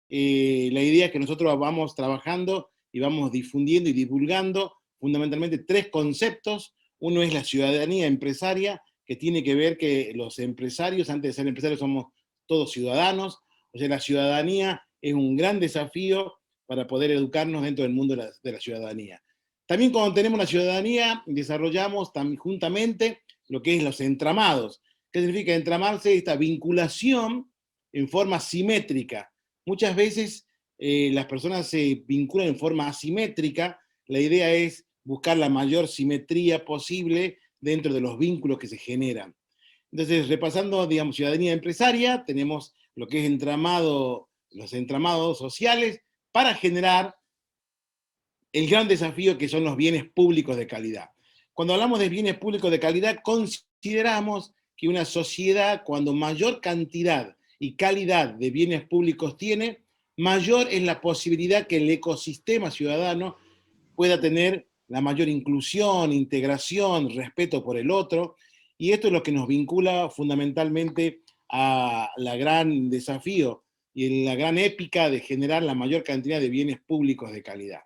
La idea es que nosotros vamos trabajando y vamos difundiendo y divulgando fundamentalmente tres conceptos. Uno es la ciudadanía empresaria, que tiene que ver que los empresarios, antes de ser empresarios, somos todos ciudadanos. O sea, la ciudadanía es un gran desafío para poder educarnos dentro del mundo de la ciudadanía. También cuando tenemos la ciudadanía, desarrollamos también juntamente lo que es los entramados. ¿Qué significa entramarse? Esta vinculación en forma simétrica. Muchas veces las personas se vinculan en forma asimétrica. La idea es buscar la mayor simetría posible dentro de los vínculos que se generan. Entonces, repasando, digamos, ciudadanía empresaria, tenemos lo que es entramado, los entramados sociales para generar el gran desafío que son los bienes públicos de calidad. Cuando hablamos de bienes públicos de calidad, consideramos que una sociedad, cuando mayor cantidad y calidad de bienes públicos tiene, mayor es la posibilidad que el ecosistema ciudadano pueda tener la mayor inclusión, integración, respeto por el otro, y esto es lo que nos vincula fundamentalmente a la gran desafío y la gran épica de generar la mayor cantidad de bienes públicos de calidad.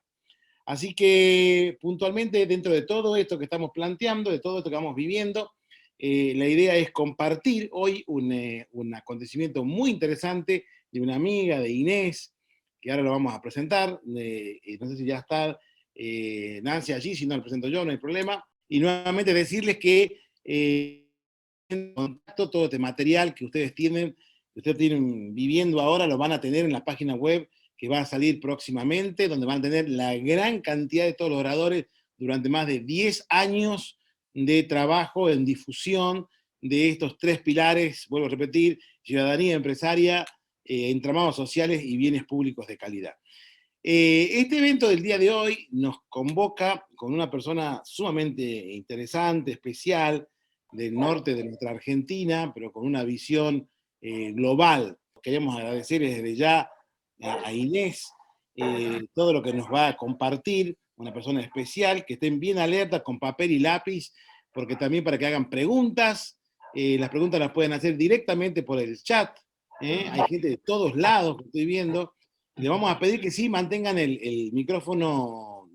Así que puntualmente dentro de todo esto que estamos planteando, de todo esto que vamos viviendo, la idea es compartir hoy un acontecimiento muy interesante de una amiga, de Inés, que ahora lo vamos a presentar. No sé si ya está Nancy allí, si no lo presento yo, no hay problema. Y nuevamente decirles que en contacto todo este material que ustedes tienen viviendo ahora, lo van a tener en la página web que va a salir próximamente, donde van a tener la gran cantidad de todos los oradores durante más de 10 años de trabajo en difusión de estos tres pilares, vuelvo a repetir, ciudadanía empresaria, entramados sociales y bienes públicos de calidad. Este evento del día de hoy nos convoca con una persona sumamente interesante, especial, del norte de nuestra Argentina, pero con una visión global. Queremos agradecer desde ya a Inés todo lo que nos va a compartir, una persona especial, que estén bien alertas con papel y lápiz, porque también para que hagan preguntas, las preguntas las pueden hacer directamente por el chat, hay gente de todos lados que estoy viendo, le vamos a pedir que sí mantengan el micrófono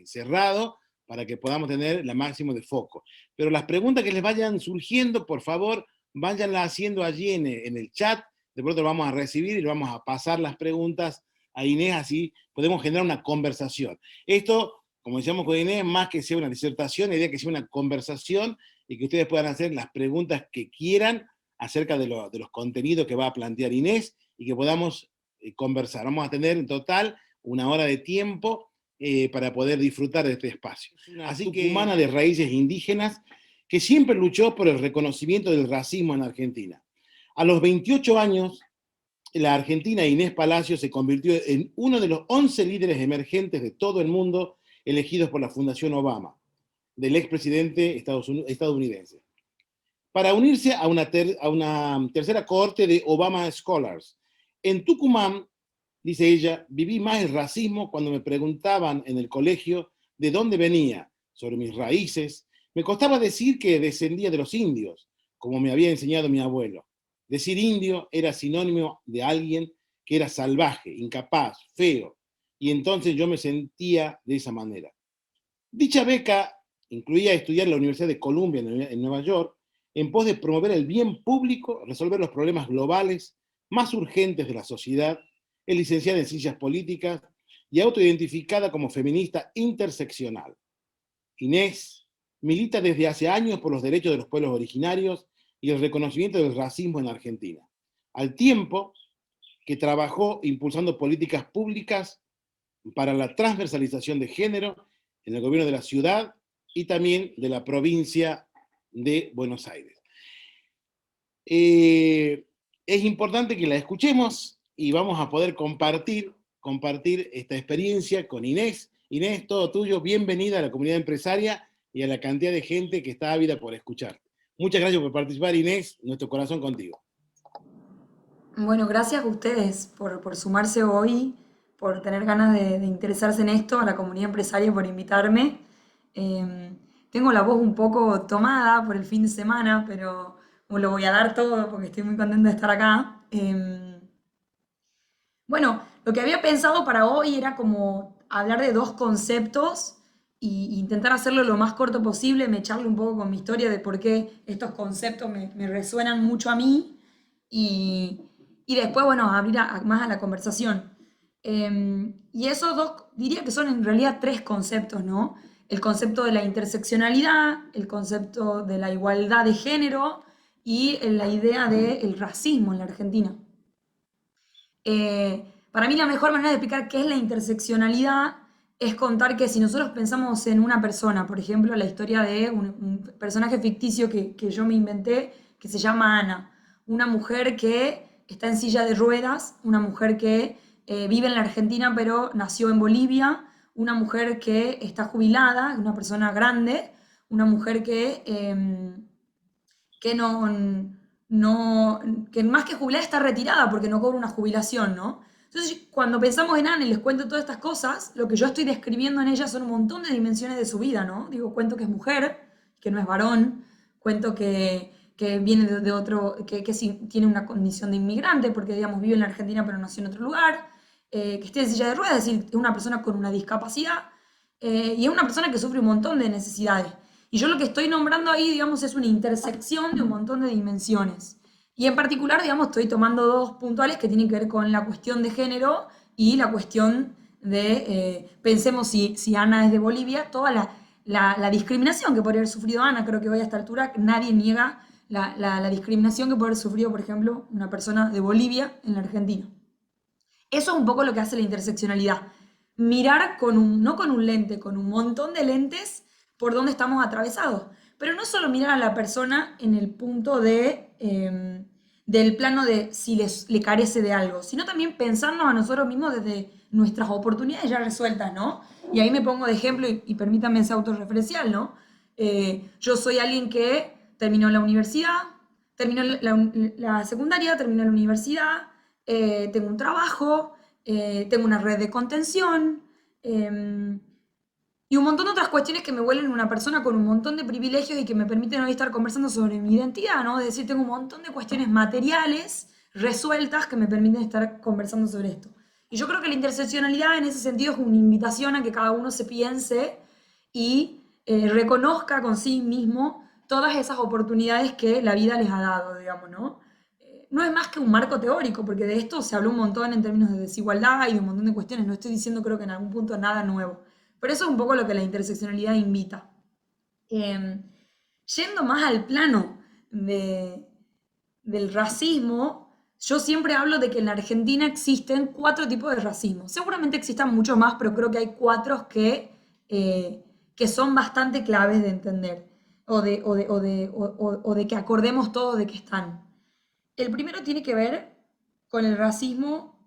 cerrado para que podamos tener la máximo de foco. Pero las preguntas que les vayan surgiendo, por favor, váyanlas haciendo allí en el chat, de pronto lo vamos a recibir y le vamos a pasar las preguntas a Inés, así podemos generar una conversación. Esto, como decíamos con Inés, más que sea una disertación, la idea es que sea una conversación y que ustedes puedan hacer las preguntas que quieran acerca de los contenidos que va a plantear Inés y que podamos conversar. Vamos a tener en total una hora de tiempo para poder disfrutar de este espacio. Así que humana de raíces indígenas que siempre luchó por el reconocimiento del racismo en Argentina. A los 28 años, la argentina Inés Palacios se convirtió en uno de los 11 líderes emergentes de todo el mundo elegidos por la Fundación Obama, del expresidente estadounidense, para unirse a una tercera cohorte de Obama Scholars. En Tucumán, dice ella, viví más el racismo cuando me preguntaban en el colegio de dónde venía, sobre mis raíces. Me costaba decir que descendía de los indios, como me había enseñado mi abuelo. Decir indio era sinónimo de alguien que era salvaje, incapaz, feo, y entonces yo me sentía de esa manera. Dicha beca incluía estudiar en la Universidad de Columbia en Nueva York en pos de promover el bien público, resolver los problemas globales más urgentes de la sociedad. Es licenciada en Ciencias Políticas y autoidentificada como feminista interseccional. Inés milita desde hace años por los derechos de los pueblos originarios y el reconocimiento del racismo en Argentina, al tiempo que trabajó impulsando políticas públicas para la transversalización de género en el gobierno de la ciudad y también de la provincia de Buenos Aires. Es importante que la escuchemos y vamos a poder compartir esta experiencia con Inés. Inés, todo tuyo, bienvenida a la comunidad empresaria y a la cantidad de gente que está ávida por escuchar. Muchas gracias por participar, Inés, nuestro corazón contigo. Bueno, gracias a ustedes por sumarse hoy, por tener ganas de interesarse en esto, a la comunidad empresaria por invitarme. Tengo la voz un poco tomada por el fin de semana, pero lo voy a dar todo porque estoy muy contenta de estar acá. Bueno, lo que había pensado para hoy era como hablar de dos conceptos y intentar hacerlo lo más corto posible, me echarle un poco con mi historia de por qué estos conceptos me resuenan mucho a mí y, y después, bueno, abrir más a la conversación. Y esos dos, diría que son en realidad tres conceptos, ¿no? El concepto de la interseccionalidad, el concepto de la igualdad de género y la idea del racismo en la Argentina. Para mí la mejor manera de explicar qué es la interseccionalidad es contar que si nosotros pensamos en una persona, por ejemplo, la historia de un personaje ficticio que yo me inventé, que se llama Ana, una mujer que está en silla de ruedas, una mujer que vive en la Argentina pero nació en Bolivia, una mujer que está jubilada, una persona grande, una mujer que no, que más que jubilada está retirada porque no cobra una jubilación, ¿no? Entonces, cuando pensamos en Ana y les cuento todas estas cosas, lo que yo estoy describiendo en ella son un montón de dimensiones de su vida, ¿no? Digo, cuento que es mujer, que no es varón, cuento que viene de otro, que sí tiene una condición de inmigrante, porque, digamos, vive en la Argentina pero nació en otro lugar, que esté en silla de ruedas, es decir, es una persona con una discapacidad, y es una persona que sufre un montón de necesidades. Y yo lo que estoy nombrando ahí, digamos, es una intersección de un montón de dimensiones. Y en particular, digamos, estoy tomando dos puntuales que tienen que ver con la cuestión de género y la cuestión de, pensemos si Ana es de Bolivia, toda la discriminación que podría haber sufrido Ana, creo que hoy a esta altura nadie niega la discriminación que puede haber sufrido, por ejemplo, una persona de Bolivia en la Argentina. Eso es un poco lo que hace la interseccionalidad. Mirar no con un lente, con un montón de lentes por donde estamos atravesados. Pero no solo mirar a la persona en el punto del plano de si le carece de algo, sino también pensarnos a nosotros mismos desde nuestras oportunidades ya resueltas, ¿no? Y ahí me pongo de ejemplo y permítanme ser autorreferencial, ¿no? Yo soy alguien que terminó la universidad, terminó la secundaria, terminó la universidad, tengo un trabajo, tengo una red de contención eh, y un montón de otras cuestiones que me vuelven una persona con un montón de privilegios y que me permiten hoy estar conversando sobre mi identidad, ¿no? Es decir, tengo un montón de cuestiones materiales resueltas que me permiten estar conversando sobre esto. Y yo creo que la interseccionalidad en ese sentido es una invitación a que cada uno se piense y reconozca con sí mismo todas esas oportunidades que la vida les ha dado, digamos, ¿no? No es más que un marco teórico, porque de esto se habló un montón en términos de desigualdad y de un montón de cuestiones. No estoy diciendo, creo que en algún punto nada nuevo. Pero eso es un poco lo que la interseccionalidad invita. Eh, Yendo más al plano de, del racismo, yo siempre hablo de que en la Argentina existen cuatro tipos de racismo. Seguramente existan muchos más, pero creo que hay cuatro que son bastante claves de entender o de que acordemos todos de que están. El primero tiene que ver con el racismo,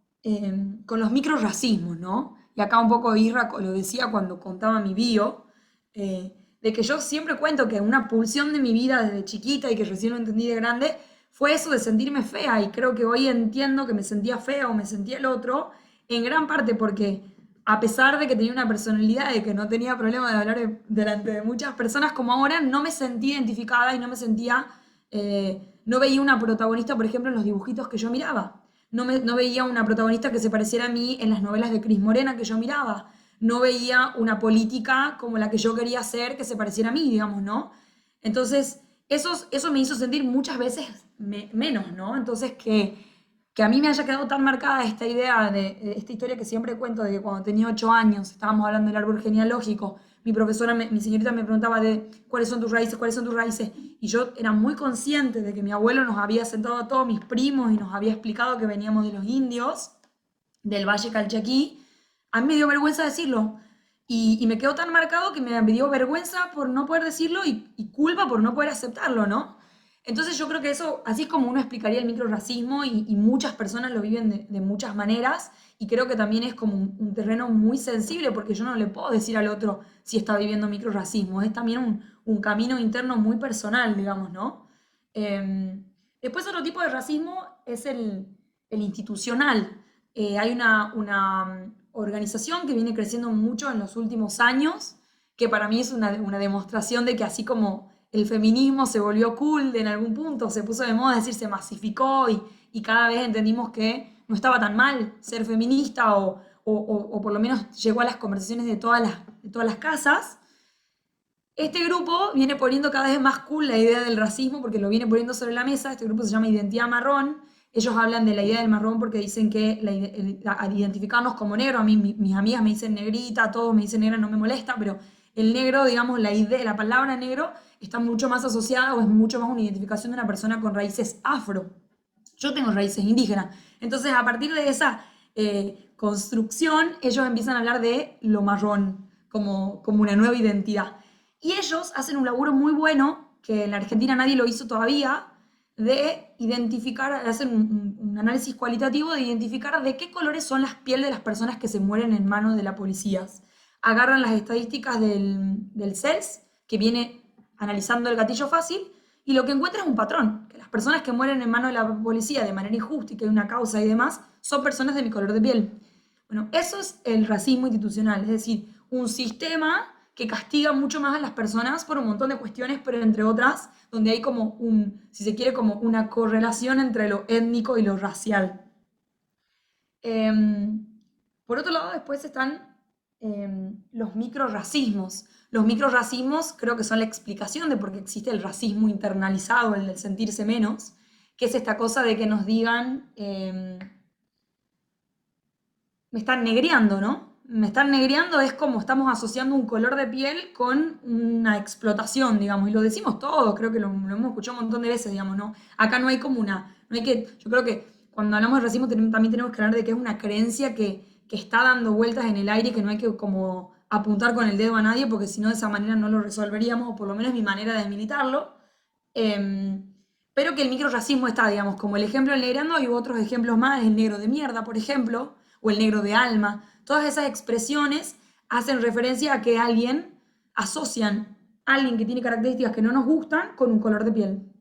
con los microracismos, ¿no? Y acá un poco Irra lo decía cuando contaba mi bio, de que yo siempre cuento que una pulsión de mi vida desde chiquita y que recién lo entendí de grande fue eso de sentirme fea y creo que hoy entiendo que me sentía fea o me sentía el otro, en gran parte porque a pesar de que tenía una personalidad y que no tenía problema de hablar delante de muchas personas como ahora, no me sentía identificada y no me sentía no veía una protagonista, por ejemplo, en los dibujitos que yo miraba. No veía una protagonista que se pareciera a mí en las novelas de Cris Morena que yo miraba. No veía una política como la que yo quería ser que se pareciera a mí, digamos, ¿no? Entonces, eso me hizo sentir muchas veces menos, ¿no? Entonces, que a mí me haya quedado tan marcada esta idea de esta historia que siempre cuento de que cuando tenía 8 años estábamos hablando del árbol genealógico, mi profesora, mi señorita me preguntaba de cuáles son tus raíces, y yo era muy consciente de que mi abuelo nos había sentado a todos mis primos y nos había explicado que veníamos de los indios, del Valle Calchaquí. A mí me dio vergüenza decirlo, y me quedó tan marcado que me dio vergüenza por no poder decirlo y culpa por no poder aceptarlo, ¿no? Entonces yo creo que eso, así es como uno explicaría el microracismo y muchas personas lo viven de muchas maneras y creo que también es como un terreno muy sensible porque yo no le puedo decir al otro si está viviendo microracismo, es también un camino interno muy personal, digamos, ¿no? Después otro tipo de racismo es el institucional. Hay una organización que viene creciendo mucho en los últimos años, que para mí es una demostración de que así como el feminismo se volvió cool en algún punto, se puso de moda, es decir, se masificó y cada vez entendimos que no estaba tan mal ser feminista o por lo menos llegó a las conversaciones de todas las casas. Este grupo viene poniendo cada vez más cool la idea del racismo porque lo viene poniendo sobre la mesa. Este grupo se llama Identidad Marrón. Ellos hablan de la idea del marrón porque dicen que al identificarnos como negro, a mí mis amigas me dicen negrita, todos me dicen negra, no me molesta, pero el negro, digamos, la idea, la palabra negro está mucho más asociada o es mucho más una identificación de una persona con raíces afro. Yo tengo raíces indígenas. Entonces, a partir de esa construcción, ellos empiezan a hablar de lo marrón como una nueva identidad. Y ellos hacen un laburo muy bueno, que en la Argentina nadie lo hizo todavía, de identificar, hacer un análisis cualitativo de identificar de qué colores son las pieles de las personas que se mueren en manos de la policía. Agarran las estadísticas del CELS, que viene analizando el gatillo fácil, y lo que encuentra es un patrón, que las personas que mueren en manos de la policía de manera injusta y que hay una causa y demás, son personas de mi color de piel. Bueno, eso es el racismo institucional, es decir, un sistema que castiga mucho más a las personas por un montón de cuestiones, pero entre otras, donde hay como si se quiere, como una correlación entre lo étnico y lo racial. Por otro lado, después están los microracismos. Los microracismos creo que son la explicación de por qué existe el racismo internalizado, el del sentirse menos, que es esta cosa de que nos digan, me están negreando, ¿no? Me están negreando es como estamos asociando un color de piel con una explotación, digamos, y lo decimos todos, creo que lo hemos escuchado un montón de veces, digamos, ¿no? Acá no hay como no hay que, yo creo que cuando hablamos de racismo también tenemos que hablar de que es una creencia que está dando vueltas en el aire, que no hay que como apuntar con el dedo a nadie, porque si no de esa manera no lo resolveríamos, o por lo menos mi manera de militarlo. Pero que el microracismo está, digamos, como el ejemplo del negreando, hay otros ejemplos más, el negro de mierda, por ejemplo, o el negro de alma. Todas esas expresiones hacen referencia a que asocian a alguien que tiene características que no nos gustan con un color de piel.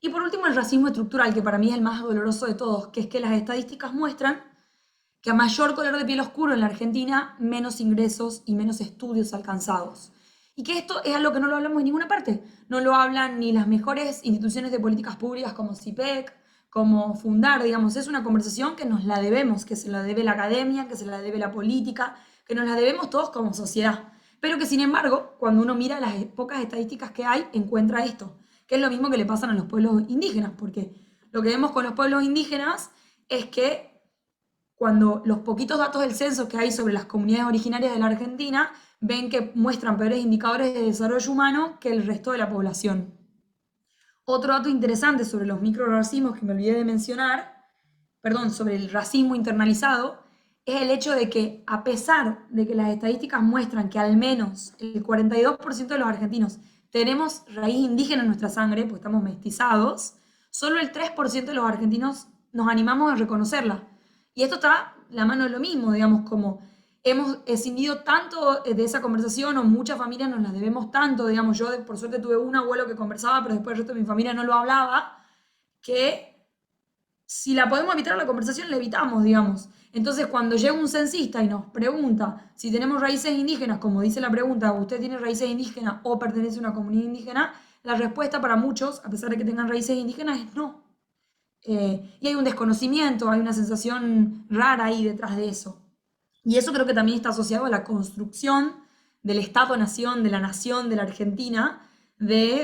Y por último, el racismo estructural, que para mí es el más doloroso de todos, que es que las estadísticas muestran que a mayor color de piel oscuro en la Argentina, menos ingresos y menos estudios alcanzados. Y que esto es algo que no lo hablamos en ninguna parte. No lo hablan ni las mejores instituciones de políticas públicas como CIPEC, como Fundar, digamos. Es una conversación que nos la debemos, que se la debe la academia, que se la debe la política, que nos la debemos todos como sociedad. Pero que sin embargo, cuando uno mira las pocas estadísticas que hay, encuentra esto, que es lo mismo que le pasan a los pueblos indígenas, porque lo que vemos con los pueblos indígenas es que cuando los poquitos datos del censo que hay sobre las comunidades originarias de la Argentina ven que muestran peores indicadores de desarrollo humano que el resto de la población. Otro dato interesante sobre los microracismos que me olvidé de mencionar, perdón, sobre el racismo internalizado, es el hecho de que a pesar de que las estadísticas muestran que al menos el 42% de los argentinos tenemos raíz indígena en nuestra sangre, pues estamos mestizados, solo el 3% de los argentinos nos animamos a reconocerla. Y esto está la mano de lo mismo, digamos, como hemos escindido tanto de esa conversación, o muchas familias nos las debemos tanto, digamos, yo por suerte tuve un abuelo que conversaba, pero después el resto de mi familia no lo hablaba, que si la podemos evitar la conversación, la evitamos, digamos. Entonces, cuando llega un censista y nos pregunta si tenemos raíces indígenas, como dice la pregunta, ¿usted tiene raíces indígenas o pertenece a una comunidad indígena? La respuesta para muchos, a pesar de que tengan raíces indígenas, es no. Y hay un desconocimiento, hay una sensación rara ahí detrás de eso. Y eso creo que también está asociado a la construcción del Estado-nación, de la nación de la Argentina,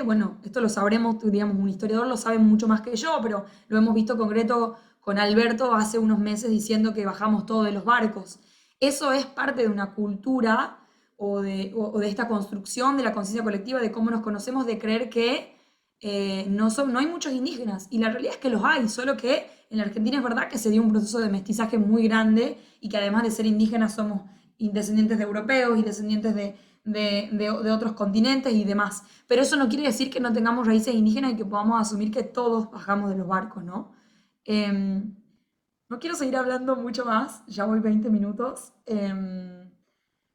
bueno, esto lo sabremos, digamos, un historiador lo sabe mucho más que yo, pero lo hemos visto concreto con Alberto hace unos meses diciendo que bajamos todo de los barcos. Eso es parte de una cultura o de esta construcción de la conciencia colectiva, de cómo nos conocemos, de creer que no hay muchos indígenas, y la realidad es que los hay, solo que en la Argentina es verdad que se dio un proceso de mestizaje muy grande y que además de ser indígenas somos descendientes de europeos y descendientes de otros continentes y demás. Pero eso no quiere decir que no tengamos raíces indígenas y que podamos asumir que todos bajamos de los barcos, ¿no? No quiero seguir hablando mucho más, ya voy 20 minutos.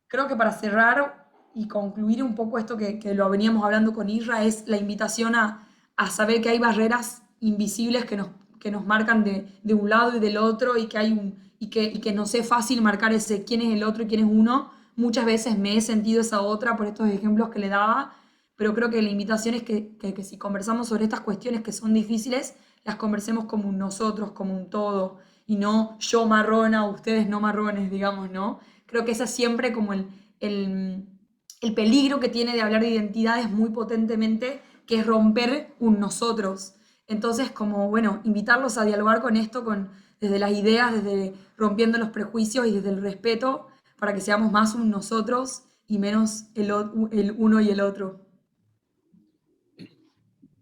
Creo que para cerrar y concluir un poco esto que lo veníamos hablando con Isra, es la invitación a saber que hay barreras invisibles que nos marcan de un lado y del otro, y que nos es fácil marcar quién es el otro y quién es uno. Muchas veces me he sentido esa otra por estos ejemplos que le daba, pero creo que la invitación es que si conversamos sobre estas cuestiones que son difíciles, las conversemos como un nosotros, como un todo, y no yo marrona, ustedes no marrones, digamos, ¿no? Creo que ese es siempre como el, el peligro que tiene de hablar de identidades muy potentemente, que es romper un nosotros. Entonces, como, bueno, invitarlos a dialogar con esto, desde las ideas, desde rompiendo los prejuicios y desde el respeto, para que seamos más un nosotros y menos el uno y el otro.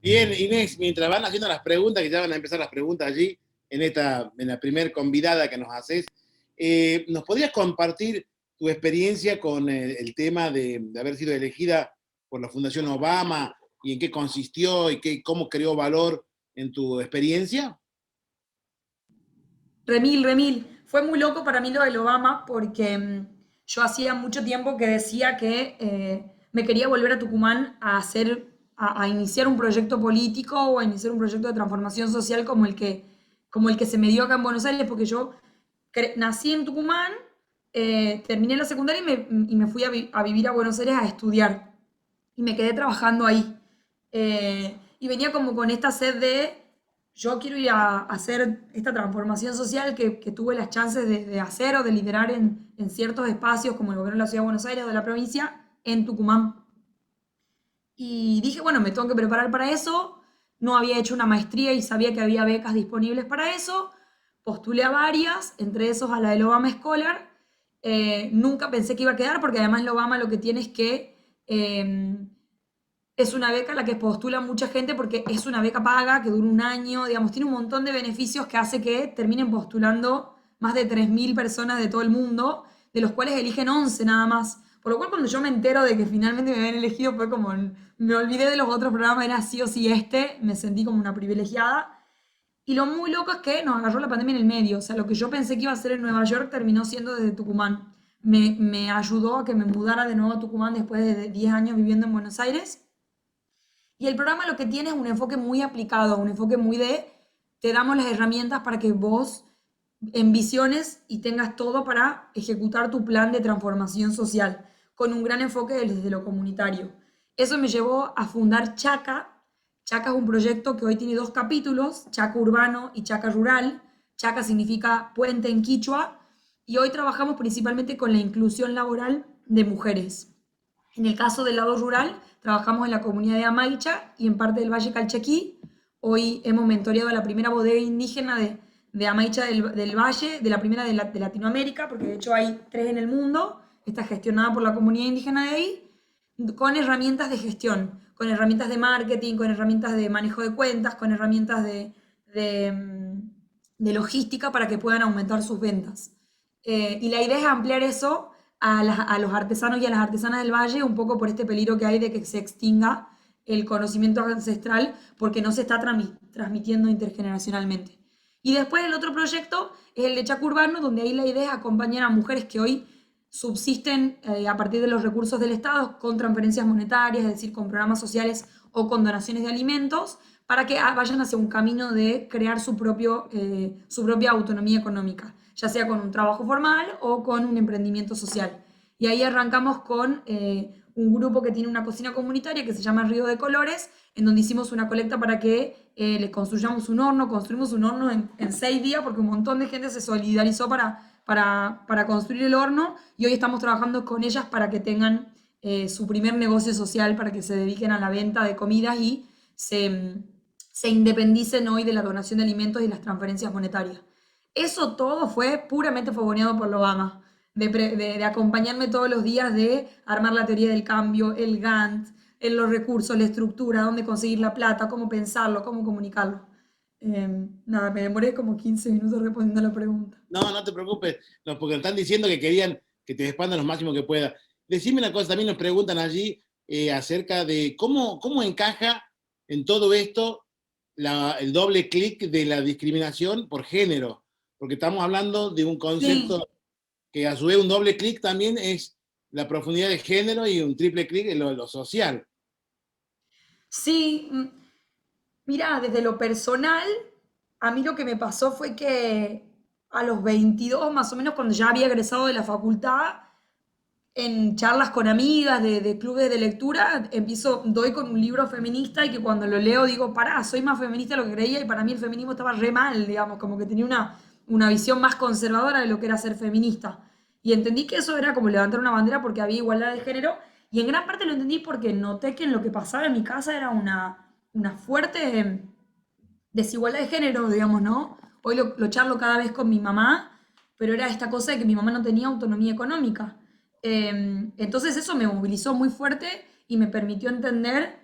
Bien, Inés, mientras van haciendo las preguntas, que ya van a empezar las preguntas allí, en la primer convidada que nos haces, ¿nos podrías compartir tu experiencia con el tema de haber sido elegida por la Fundación Obama y en qué consistió y cómo creó valor en tu experiencia? Remil, remil. Fue muy loco para mí lo del Obama porque yo hacía mucho tiempo que decía que me quería volver a Tucumán a a iniciar un proyecto político o a iniciar un proyecto de transformación social como el que se me dio acá en Buenos Aires, porque yo nací en Tucumán, terminé la secundaria y me fui a vivir a Buenos Aires a estudiar y me quedé trabajando ahí. Y venía como con esta sed de, yo quiero ir a hacer esta transformación social que tuve las chances de hacer o de liderar en ciertos espacios como el gobierno de la Ciudad de Buenos Aires o de la provincia en Tucumán. Y dije, bueno, me tengo que preparar para eso. No había hecho una maestría y sabía que había becas disponibles para eso. Postulé a varias, entre esos a la del Obama Scholar. Nunca pensé que iba a quedar porque además el Obama lo que tiene es que es una beca a la que postula mucha gente porque es una beca paga que dura un año, digamos, tiene un montón de beneficios que hace que terminen postulando más de 3.000 personas de todo el mundo, de los cuales eligen 11 nada más. Por lo cual cuando yo me entero de que finalmente me habían elegido fue como, me olvidé de los otros programas, era sí o sí este, me sentí como una privilegiada. Y lo muy loco es que nos agarró la pandemia en el medio, o sea, lo que yo pensé que iba a ser en Nueva York terminó siendo desde Tucumán. Me ayudó a que me mudara de nuevo a Tucumán después de 10 años viviendo en Buenos Aires. Y el programa lo que tiene es un enfoque muy aplicado, un enfoque muy de, te damos las herramientas para que vos envisiones y tengas todo para ejecutar tu plan de transformación social, con un gran enfoque desde lo comunitario. Eso me llevó a fundar Chaca. Chaca es un proyecto que hoy tiene dos capítulos, Chaca Urbano y Chaca Rural. Chaca significa puente en quichua y hoy trabajamos principalmente con la inclusión laboral de mujeres. En el caso del lado rural, trabajamos en la comunidad de Amaicha y en parte del Valle Calchaquí. Hoy hemos mentoreado a la primera bodega indígena de Amaicha del Valle, de la primera de Latinoamérica, porque de hecho hay tres en el mundo. Está gestionada por la comunidad indígena de ahí, con herramientas de gestión, con herramientas de marketing, con herramientas de manejo de cuentas, con herramientas de logística para que puedan aumentar sus ventas. Y la idea es ampliar eso a los artesanos y a las artesanas del valle, un poco por este peligro que hay de que se extinga el conocimiento ancestral porque no se está transmitiendo intergeneracionalmente. Y después el otro proyecto es el de Chaco Urbano, donde ahí la idea es acompañar a mujeres que hoy subsisten a partir de los recursos del Estado con transferencias monetarias, es decir, con programas sociales o con donaciones de alimentos, para que vayan hacia un camino de crear su propia autonomía económica, ya sea con un trabajo formal o con un emprendimiento social. Y ahí arrancamos con un grupo que tiene una cocina comunitaria que se llama Río de Colores, en donde hicimos una colecta para que les construyamos un horno, construimos un horno en 6 días porque un montón de gente se solidarizó para construir el horno y hoy estamos trabajando con ellas para que tengan su primer negocio social, para que se dediquen a la venta de comidas y se independicen hoy de la donación de alimentos y las transferencias monetarias. Eso todo fue puramente fogoneado por la Obama, de acompañarme todos los días, de armar la teoría del cambio, el Gantt, en los recursos, la estructura, dónde conseguir la plata, cómo pensarlo, cómo comunicarlo. Nada, me demoré como 15 minutos respondiendo a la pregunta. No, no te preocupes, no, porque están diciendo que querían que te expandan lo máximo que pueda. Decime una cosa, también nos preguntan allí acerca de cómo encaja en todo esto el doble clic de la discriminación por género, porque estamos hablando de un Sí, concepto que a su vez un doble clic también es la profundidad de género y un triple clic en lo social. sí. Mira, desde lo personal, a mí lo que me pasó fue que a los 22, más o menos, cuando ya había egresado de la facultad, en charlas con amigas de clubes de lectura, doy con un libro feminista y que cuando lo leo digo, pará, soy más feminista de lo que creía y para mí el feminismo estaba re mal, digamos, como que tenía una visión más conservadora de lo que era ser feminista. Y entendí que eso era como levantar una bandera porque había igualdad de género y en gran parte lo entendí porque noté que en lo que pasaba en mi casa era una fuerte desigualdad de género, digamos, ¿no? Hoy lo charlo cada vez con mi mamá, pero era esta cosa de que mi mamá no tenía autonomía económica. Entonces eso me movilizó muy fuerte y me permitió entender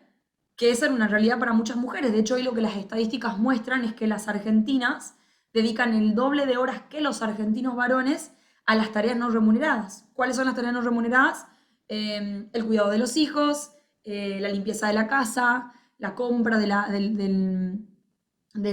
que esa era una realidad para muchas mujeres. De hecho, hoy lo que las estadísticas muestran es que las argentinas dedican el doble de horas que los argentinos varones a las tareas no remuneradas. ¿Cuáles son las tareas no remuneradas? El cuidado de los hijos, la limpieza de la casa, la compra del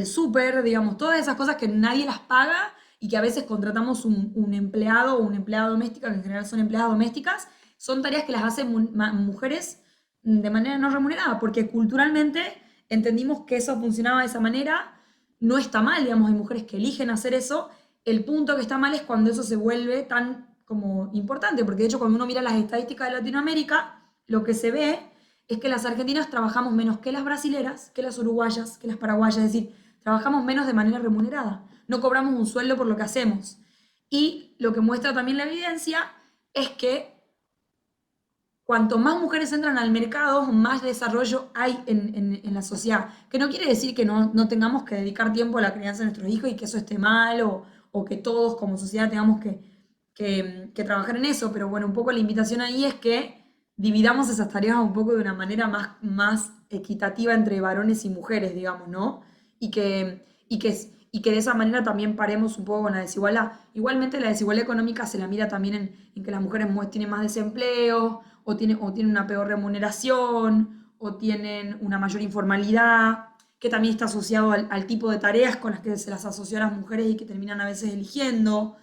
súper, digamos, todas esas cosas que nadie las paga y que a veces contratamos un empleado o una empleada doméstica, que en general son empleadas domésticas, son tareas que las hacen mujeres de manera no remunerada, porque culturalmente entendimos que eso funcionaba de esa manera, no está mal, digamos, hay mujeres que eligen hacer eso, el punto que está mal es cuando eso se vuelve tan como importante, porque de hecho cuando uno mira las estadísticas de Latinoamérica, lo que se ve es que las argentinas trabajamos menos que las brasileras, que las uruguayas, que las paraguayas, es decir, trabajamos menos de manera remunerada, no cobramos un sueldo por lo que hacemos. Y lo que muestra también la evidencia es que cuanto más mujeres entran al mercado, más desarrollo hay en la sociedad. Que no quiere decir que no tengamos que dedicar tiempo a la crianza de nuestros hijos y que eso esté mal o que todos como sociedad tengamos que trabajar en eso, pero bueno, un poco la invitación ahí es que dividamos esas tareas un poco de una manera más equitativa entre varones y mujeres, digamos, ¿no? Y que de esa manera también paremos un poco con la desigualdad. Igualmente la desigualdad económica se la mira también en que las mujeres tienen más desempleo, o tienen una peor remuneración, o tienen una mayor informalidad, que también está asociado al tipo de tareas con las que se las asoció a las mujeres y que terminan a veces eligiendo.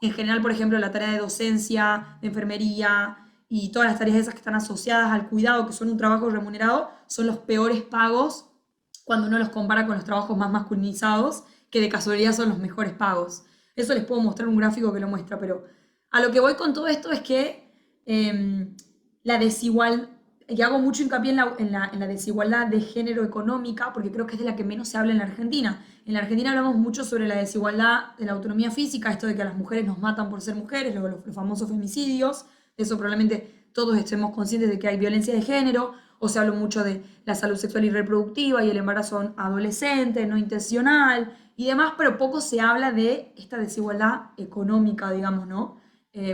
En general, por ejemplo, la tarea de docencia, de enfermería y todas las tareas esas que están asociadas al cuidado, que son un trabajo remunerado, son los peores pagos cuando uno los compara con los trabajos más masculinizados, que de casualidad son los mejores pagos. Eso les puedo mostrar un gráfico que lo muestra, pero a lo que voy con todo esto es que la desigualdad, y hago mucho hincapié en la desigualdad de género económica, porque creo que es de la que menos se habla en la Argentina. En la Argentina hablamos mucho sobre la desigualdad de la autonomía física, esto de que a las mujeres nos matan por ser mujeres, los famosos femicidios, de eso probablemente todos estemos conscientes de que hay violencia de género, o se habla mucho de la salud sexual y reproductiva y el embarazo adolescente, no intencional y demás, pero poco se habla de esta desigualdad económica, digamos, ¿no?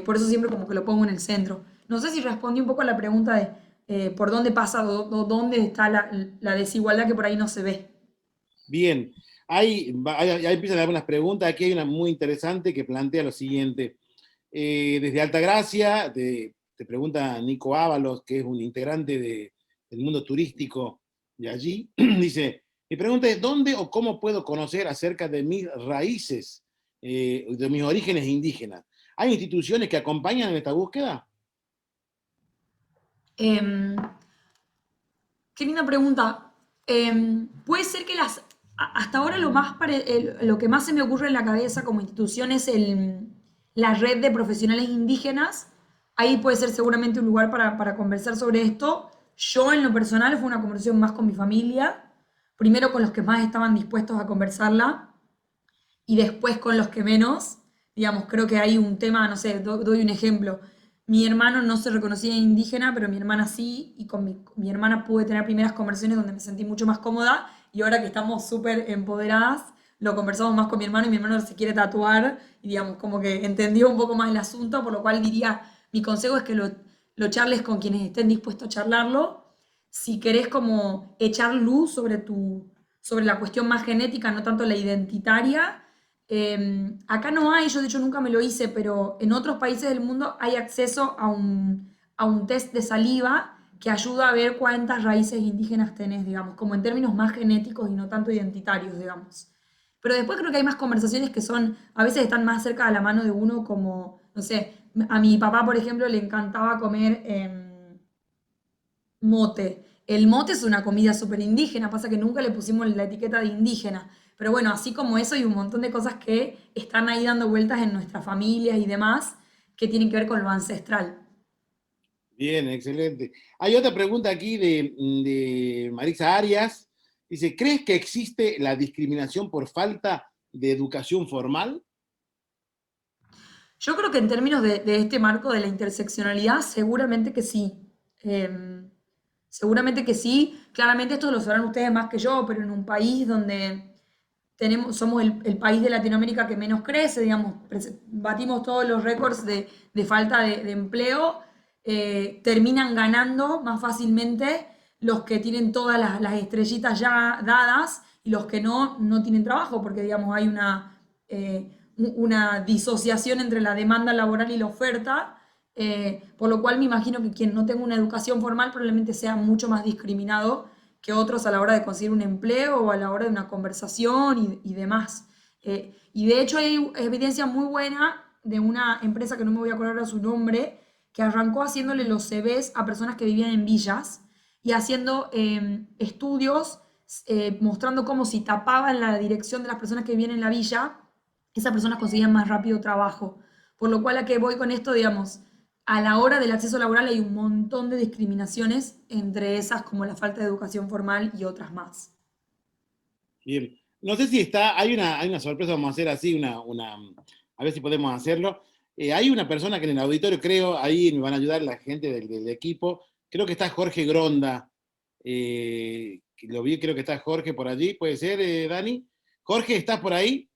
Por eso siempre como que lo pongo en el centro. No sé si respondí un poco a la pregunta de por dónde pasa o dónde está la desigualdad que por ahí no se ve. Bien, ahí empiezan algunas preguntas. Aquí hay una muy interesante que plantea lo siguiente. Desde Altagracia, te pregunta Nico Ábalos, que es un integrante del mundo turístico de allí, dice, mi pregunta es, ¿dónde o cómo puedo conocer acerca de mis raíces, de mis orígenes indígenas? ¿Hay instituciones que acompañan en esta búsqueda? Em, Qué linda pregunta. Puede ser que hasta ahora lo que más se me ocurre en la cabeza como institución es la red de profesionales indígenas. Ahí puede ser seguramente un lugar para conversar sobre esto. Yo en lo personal fue una conversación más con mi familia, primero con los que más estaban dispuestos a conversarla y después con los que menos. Digamos, creo que hay un tema, no sé, doy un ejemplo. Mi hermano no se reconocía indígena, pero mi hermana sí, y con mi hermana pude tener primeras conversaciones donde me sentí mucho más cómoda, y ahora que estamos súper empoderadas, lo conversamos más con mi hermano, y mi hermano se quiere tatuar, y digamos, como que entendió un poco más el asunto, por lo cual diría, mi consejo es que lo charles con quienes estén dispuestos a charlarlo. Si querés como echar luz sobre la cuestión más genética, no tanto la identitaria, acá no hay, yo de hecho nunca me lo hice, pero en otros países del mundo hay acceso a un test de saliva que ayuda a ver cuántas raíces indígenas tenés, digamos, como en términos más genéticos y no tanto identitarios, digamos. Pero después creo que hay más conversaciones que a veces están más cerca de la mano de uno, como, no sé, a mi papá, por ejemplo, le encantaba comer mote. El mote es una comida súper indígena, pasa que nunca le pusimos la etiqueta de indígena. Pero bueno, así como eso hay un montón de cosas que están ahí dando vueltas en nuestras familias y demás que tienen que ver con lo ancestral. Bien, excelente. Hay otra pregunta aquí de Marisa Arias. Dice, ¿crees que existe la discriminación por falta de educación formal? Yo creo que en términos de este marco de la interseccionalidad, seguramente que sí. Em, Seguramente que sí. Claramente esto lo sabrán ustedes más que yo, pero en un país donde somos el país de Latinoamérica que menos crece, digamos, batimos todos los récords de falta de empleo, terminan ganando más fácilmente los que tienen todas las estrellitas ya dadas y los que no, no tienen trabajo, porque digamos hay una disociación entre la demanda laboral y la oferta, por lo cual me imagino que quien no tenga una educación formal probablemente sea mucho más discriminado que otros a la hora de conseguir un empleo o a la hora de una conversación y demás. Y de hecho hay evidencia muy buena de una empresa que no me voy a acordar de su nombre, que arrancó haciéndole los CVs a personas que vivían en villas y haciendo estudios mostrando cómo si tapaban la dirección de las personas que vivían en la villa, esas personas conseguían más rápido trabajo. Por lo cual a que voy con esto, digamos, a la hora del acceso laboral hay un montón de discriminaciones, entre esas como la falta de educación formal y otras más. Bien. No sé si está, hay una sorpresa, vamos a hacer así, a ver si podemos hacerlo. Hay una persona que en el auditorio, creo, ahí me van a ayudar la gente del equipo, creo que está Jorge Gronda, que lo vi, creo que está Jorge por allí, ¿puede ser, Dani? Jorge, ¿estás por ahí?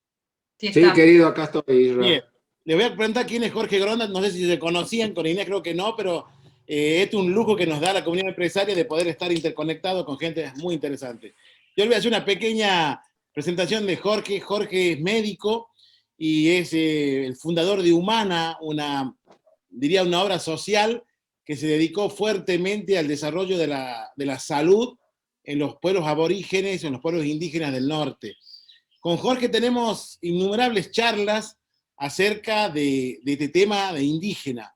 Sí Sí, está. querido, acá estoy, Bien. Isra. Le voy a preguntar quién es Jorge Gronda, no sé si se conocían, con Inés creo que no, pero es un lujo que nos da la comunidad empresaria de poder estar interconectado con gente muy interesante. Yo le voy a hacer una pequeña presentación de Jorge. Jorge es médico y es el fundador de Humana, diría una obra social que se dedicó fuertemente al desarrollo de la salud en los pueblos aborígenes, en los pueblos indígenas del norte. Con Jorge tenemos innumerables charlas acerca de este tema de indígena.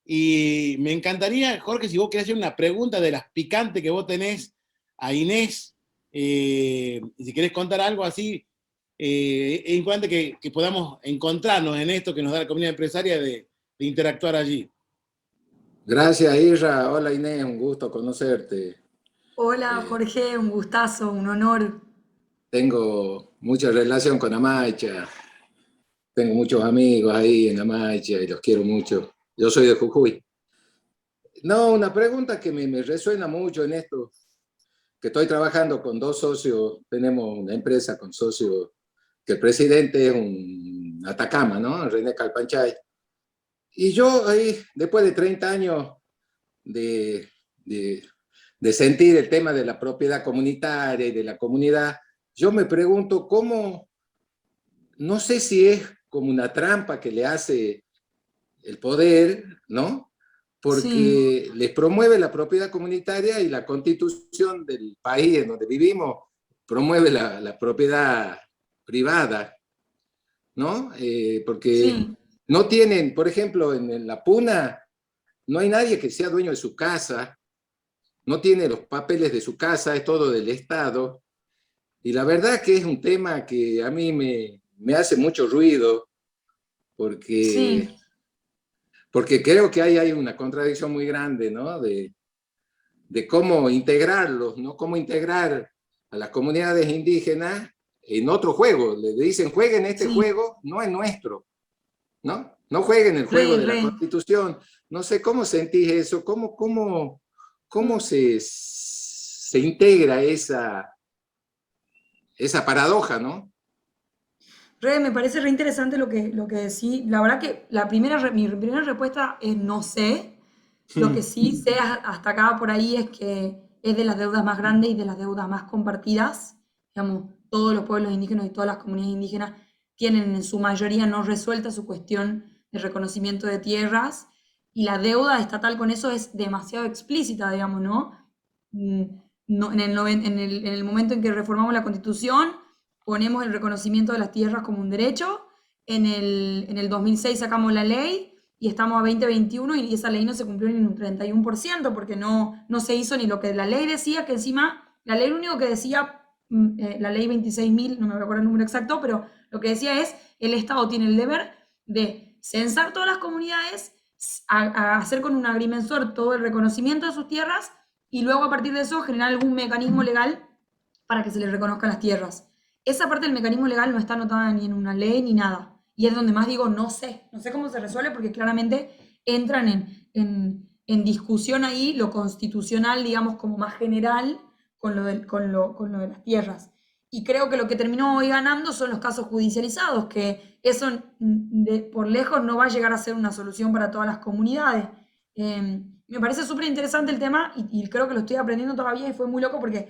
Y me encantaría, Jorge, si vos querés hacer una pregunta de las picantes que vos tenés a Inés, y si querés contar algo así, es importante que podamos encontrarnos en esto que nos da la comunidad empresaria de interactuar allí. Gracias, Isra. Hola, Inés, un gusto conocerte. Hola Eh, Jorge, un gustazo, un honor. Tengo mucha relación con Amaicha, tengo muchos amigos ahí en Amaicha y los quiero mucho. Yo soy de Jujuy. No, una pregunta que me resuena mucho en esto, que estoy trabajando con dos socios, tenemos una empresa con socios, que el presidente es un Atacama, ¿no? René Calpanchay. Y yo ahí, después de 30 años de, de, de sentir el tema de la propiedad comunitaria y de la comunidad, yo me pregunto cómo, no sé si es como una trampa que le hace el poder, ¿no? Sí, Porque les promueve la propiedad comunitaria y la constitución del país en donde vivimos promueve la propiedad privada, ¿no? Porque sí, no tienen, por ejemplo, en la Puna, no hay nadie que sea dueño de su casa, no tiene los papeles de su casa, es todo del Estado. Y la verdad que es un tema que a mí me hace mucho ruido porque, sí, porque creo que hay una contradicción muy grande, ¿no? De cómo integrarlos, ¿no? Cómo integrar a las comunidades indígenas en otro juego. Le dicen, jueguen este sí, juego, no es nuestro, ¿no? No jueguen el juego re, de la re. Constitución. No sé cómo sentís eso, cómo se integra esa paradoja, ¿no? Re, me parece re interesante lo que decís. La verdad que mi primera respuesta es no sé. Lo que sí sé hasta acá por ahí es que es de las deudas más grandes y de las deudas más compartidas. Digamos, todos los pueblos indígenas y todas las comunidades indígenas tienen en su mayoría no resuelta su cuestión de reconocimiento de tierras y la deuda estatal con eso es demasiado explícita, digamos, ¿no? Mm, no, en el momento en que reformamos la Constitución, ponemos el reconocimiento de las tierras como un derecho. En el 2006 sacamos la ley y estamos a 2021 y esa ley no se cumplió ni en un 31% porque no se hizo ni lo que la ley decía, que encima, la ley lo único que decía, la ley 26.000 no me acuerdo el número exacto, pero lo que decía es, el Estado tiene el deber de censar todas las comunidades, a hacer con un agrimensor todo el reconocimiento de sus tierras y luego a partir de eso generar algún mecanismo legal para que se les reconozcan las tierras. Esa parte del mecanismo legal no está anotada ni en una ley ni nada. Y es donde más digo, no sé cómo se resuelve porque claramente entran en discusión ahí lo constitucional, digamos, como más general con con lo de las tierras. Y creo que lo que terminó hoy ganando son los casos judicializados, que eso por lejos no va a llegar a ser una solución para todas las comunidades. Me parece súper interesante el tema y creo que lo estoy aprendiendo todavía y fue muy loco porque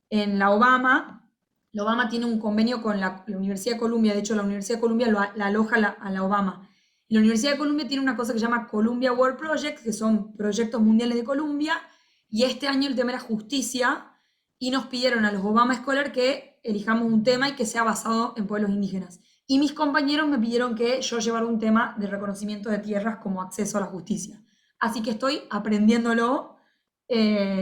en la Obama tiene un convenio con la Universidad de Columbia, de hecho la Universidad de Columbia la aloja a la Obama. Y la Universidad de Columbia tiene una cosa que se llama Columbia World Project, que son proyectos mundiales de Columbia, y este año el tema era justicia, y nos pidieron a los Obama Scholar que elijamos un tema y que sea basado en pueblos indígenas. Y mis compañeros me pidieron que yo llevara un tema de reconocimiento de tierras como acceso a la justicia. Así que estoy aprendiéndolo,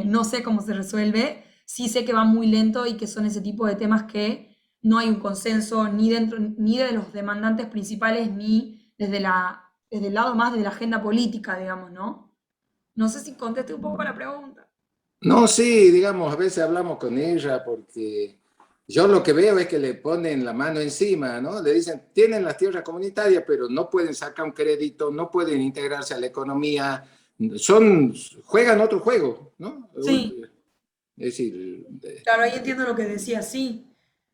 no sé cómo se resuelve, sí sé que va muy lento y que son ese tipo de temas que no hay un consenso ni dentro, ni de los demandantes principales, ni desde el lado más de la agenda política, digamos, ¿no? No sé si contesté un poco la pregunta. No, sí, digamos, a veces hablamos con ella porque yo lo que veo es que le ponen la mano encima, ¿no? Le dicen, tienen las tierras comunitarias, pero no pueden sacar un crédito, no pueden integrarse a la economía, juegan otro juego, ¿no? Sí, Es decir, claro, ahí entiendo lo que decía, sí.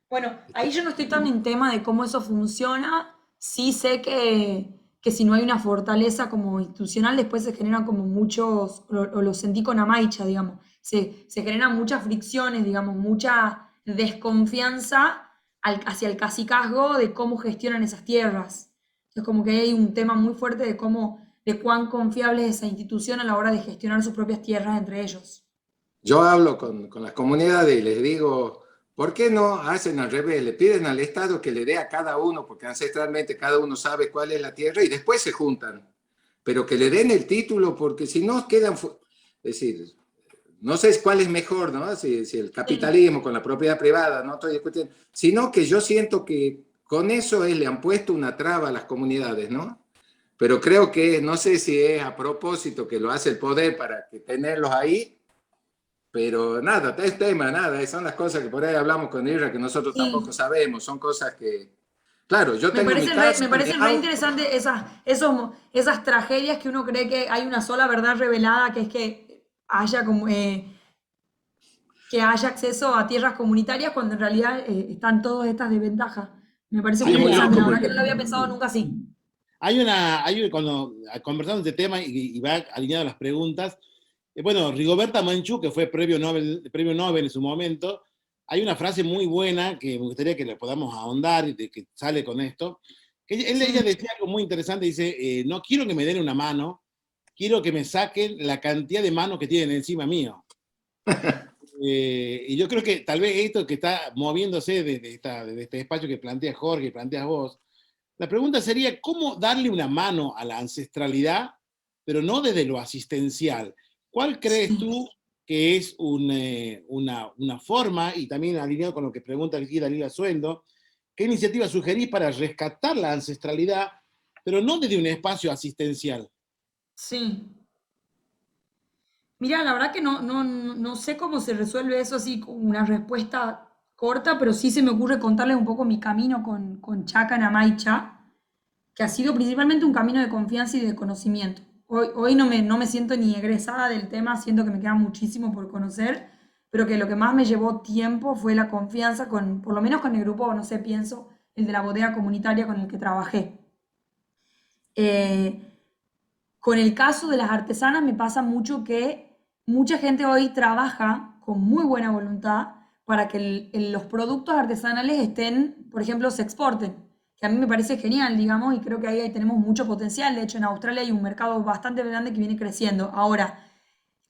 Bueno, ahí yo no estoy tan en tema de cómo eso funciona. Sí sé que si no hay una fortaleza como institucional, después se generan como muchos, o lo sentí con Amaicha, digamos, se generan muchas fricciones, digamos, mucha desconfianza hacia el cacicazgo de cómo gestionan esas tierras. Es como que hay un tema muy fuerte de de cuán confiable es esa institución a la hora de gestionar sus propias tierras entre ellos. yo hablo con las comunidades y les digo, ¿por qué no hacen al revés? Le piden al Estado que le dé a cada uno, porque ancestralmente cada uno sabe cuál es la tierra y después se juntan. Pero que le den el título, porque si no quedan, es decir, no sé cuál es mejor, ¿no? Si el Sí. capitalismo con la propiedad privada, no estoy discutiendo, sino que yo siento que con eso le han puesto una traba a las comunidades, ¿no? Pero creo que, no sé si es a propósito que lo hace el poder para que tenerlos ahí, pero nada, es tema, nada, son las cosas que por ahí hablamos con ella que nosotros tampoco Sí, sabemos, son cosas que, claro, yo tengo mi casa, me mi parecen re auto. interesantes esas tragedias que uno cree que hay una sola verdad revelada, que es que haya, que haya acceso a tierras comunitarias cuando en realidad están todas estas desventajas. Me parece Sí, muy Sí, muy muy interesante, loco la loco verdad que porque no lo había pensado nunca así. cuando conversamos de este tema y va alineado a las preguntas, bueno, Rigoberta Menchú, que fue premio Nobel en su momento, hay una frase muy buena que me gustaría que le podamos ahondar y que sale con esto, que ella Sí, decía algo muy interesante, dice, no quiero que me den una mano, quiero que me saquen la cantidad de manos que tienen encima mío. Y yo creo que tal vez esto que está moviéndose desde este espacio que plantea Jorge, planteas vos, la pregunta sería, ¿cómo darle una mano a la ancestralidad, pero no desde lo asistencial? ¿Cuál crees sí. tú que es una forma, y también alineado con lo que pregunta aquí Dalila Sueldo, qué iniciativa sugerís para rescatar la ancestralidad, pero no desde un espacio asistencial? Sí. Mira, la verdad que no sé cómo se resuelve eso así con una respuesta corta, pero sí se me ocurre contarles un poco mi camino con Chaca Namaicha, que ha sido principalmente un camino de confianza y de conocimiento. Hoy no me siento ni egresada del tema, siento que me queda muchísimo por conocer, pero que lo que más me llevó tiempo fue la confianza por lo menos con el grupo, no sé, pienso, el de la bodega comunitaria con el que trabajé. Eh, con el caso de las artesanas me pasa mucho que mucha gente hoy trabaja con muy buena voluntad para que los productos artesanales estén, por ejemplo, se exporten, que a mí me parece genial, digamos, y creo que ahí tenemos mucho potencial. De hecho, en Australia hay un mercado bastante grande que viene creciendo. Ahora,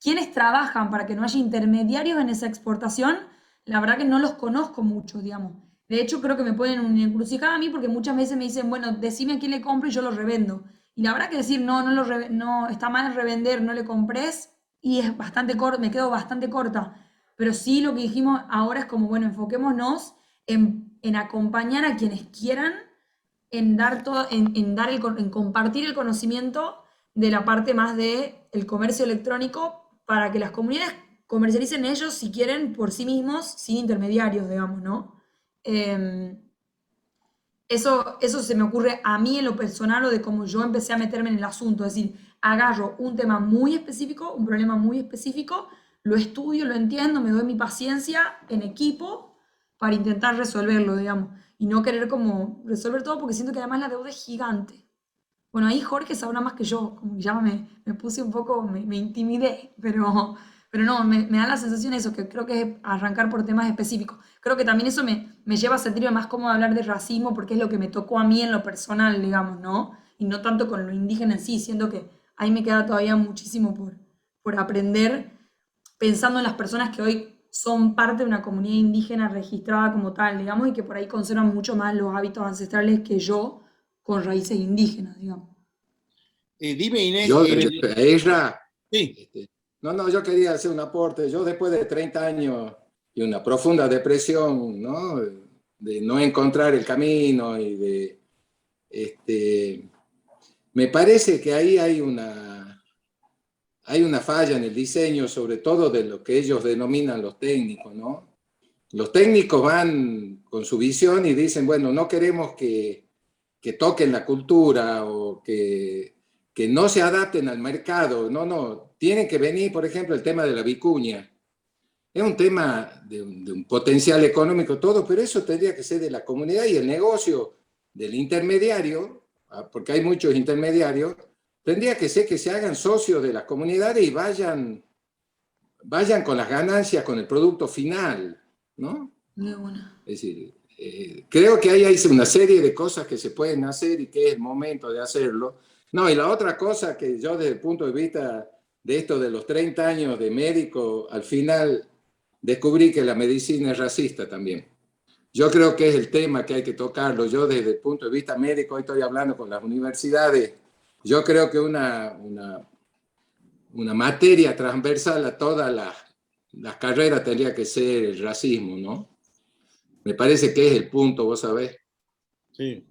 quienes trabajan para que no haya intermediarios en esa exportación, la verdad que no los conozco mucho, digamos. De hecho, creo que me ponen una encrucijada a mí porque muchas veces me dicen, bueno, decime a quién le compro y yo lo revendo. Y la verdad que decir, no, está mal revender, no le compres, y es bastante corto, me quedo bastante corta. Pero sí lo que dijimos ahora es como, bueno, enfoquémonos en acompañar a quienes quieran, en dar todo, en compartir el conocimiento de la parte más del comercio electrónico para que las comunidades comercialicen ellos, si quieren, por sí mismos, sin intermediarios, digamos, ¿no? Eh, eso se me ocurre a mí en lo personal o de cómo yo empecé a meterme en el asunto. Es decir, agarro un tema muy específico, un problema muy específico, lo estudio, lo entiendo, me doy mi paciencia en equipo para intentar resolverlo, digamos. Y no querer como resolver todo porque siento que además la deuda es gigante. Bueno, ahí Jorge sabrá más que yo, como que ya me puse un poco, me intimidé, pero no, me da la sensación eso, que creo que es arrancar por temas específicos. Creo que también eso me lleva a sentirme más cómodo hablar de racismo porque es lo que me tocó a mí en lo personal, digamos, ¿no? Y no tanto con lo indígena en sí, siento que ahí me queda todavía muchísimo por aprender, pensando en las personas que hoy son parte de una comunidad indígena registrada como tal, digamos, y que por ahí conservan mucho más los hábitos ancestrales que yo con raíces indígenas, digamos. Dime, Inés, Yo, ella, sí, no, yo quería hacer un aporte. Yo después de 30 años y una profunda depresión, ¿no? De no encontrar el camino y de, me parece que ahí hay una falla en el diseño, sobre todo de lo que ellos denominan los técnicos, ¿no? Los técnicos van con su visión y dicen, bueno, no queremos que toquen la cultura o que no se adapten al mercado. No, tienen que venir, por ejemplo, el tema de la vicuña. Es un tema de un potencial económico, todo, pero eso tendría que ser de la comunidad y el negocio del intermediario, porque hay muchos intermediarios, tendría que ser que se hagan socios de la comunidad y vayan con las ganancias, con el producto final, ¿no? De una. Es decir, creo que ahí hay una serie de cosas que se pueden hacer y que es el momento de hacerlo. No, y la otra cosa que yo desde el punto de vista de esto de los 30 años de médico, al final descubrí que la medicina es racista también. Yo creo que es el tema que hay que tocarlo. Yo desde el punto de vista médico, hoy estoy hablando con las universidades, yo creo que una materia transversal a todas las carreras tendría que ser el racismo, ¿no? Me parece que es el punto, vos sabés. sí.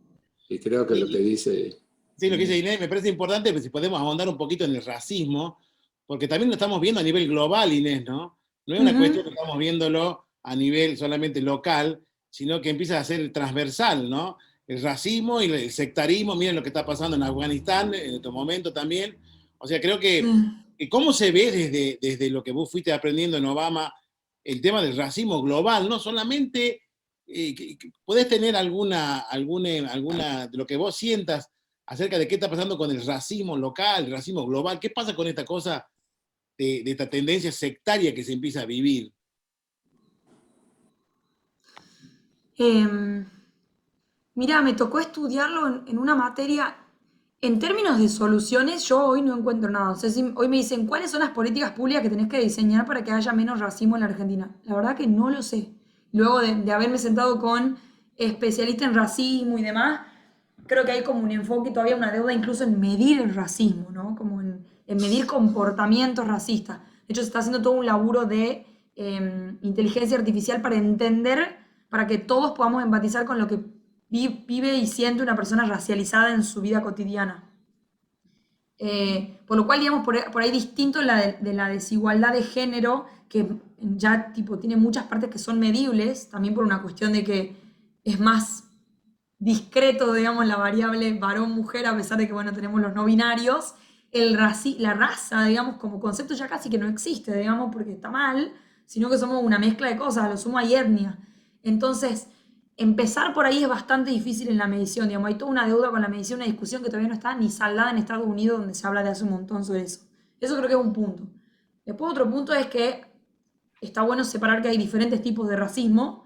Y creo que lo que dice Sí, lo que dice Inés. Inés me parece importante, pero si podemos ahondar un poquito en el racismo, porque también lo estamos viendo a nivel global, Inés, ¿no? No es una cuestión Ujú. que estamos viéndolo a nivel solamente local, sino que empieza a ser transversal, ¿no? El racismo y el sectarismo, miren lo que está pasando en Afganistán en estos momentos también. O sea, creo Sí. que cómo se ve desde lo que vos fuiste aprendiendo en Obama el tema del racismo global, no solamente podés tener alguna de lo que vos sientas acerca de qué está pasando con el racismo local, el racismo global, qué pasa con esta cosa de esta tendencia sectaria que se empieza a vivir. Em, Mira, me tocó estudiarlo en una materia. En términos de soluciones, yo hoy no encuentro nada. O sea, si hoy me dicen, ¿cuáles son las políticas públicas que tenés que diseñar para que haya menos racismo en la Argentina? La verdad que no lo sé. Luego de haberme sentado con especialistas en racismo y demás, creo que hay como un enfoque, todavía una deuda incluso en medir el racismo, ¿no? Como en medir comportamientos racistas. De hecho, se está haciendo todo un laburo de inteligencia artificial para entender, para que todos podamos empatizar con lo que vive y siente una persona racializada en su vida cotidiana. Por lo cual, digamos, por ahí distinto de la desigualdad de género, que ya tipo, tiene muchas partes que son medibles, también por una cuestión de que es más discreto, digamos, la variable varón-mujer, a pesar de que, bueno, tenemos los no binarios. La raza, digamos, como concepto ya casi que no existe, digamos, porque está mal, sino que somos una mezcla de cosas, a lo sumo hay etnia. Entonces, empezar por ahí es bastante difícil en la medición, digamos, hay toda una deuda con la medición, una discusión que todavía no está ni saldada en Estados Unidos, donde se habla de hace un montón sobre eso. Eso creo que es un punto. Después otro punto es que está bueno separar que hay diferentes tipos de racismo.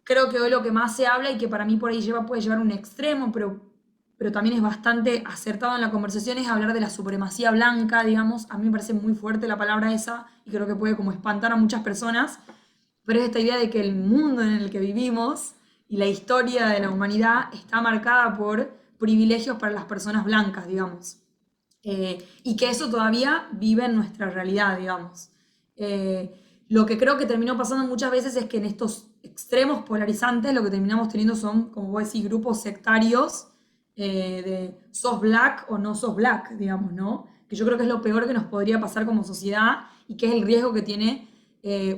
Creo que hoy lo que más se habla y que para mí por ahí puede llevar un extremo, pero también es bastante acertado en la conversación, es hablar de la supremacía blanca, digamos. A mí me parece muy fuerte la palabra esa y creo que puede como espantar a muchas personas, pero es esta idea de que el mundo en el que vivimos y la historia de la humanidad está marcada por privilegios para las personas blancas, digamos. Y que eso todavía vive en nuestra realidad, digamos. Lo que creo que terminó pasando muchas veces es que en estos extremos polarizantes lo que terminamos teniendo son, como vos decís, grupos sectarios de sos black o no sos black, digamos, ¿no? Que yo creo que es lo peor que nos podría pasar como sociedad y que es el riesgo que tiene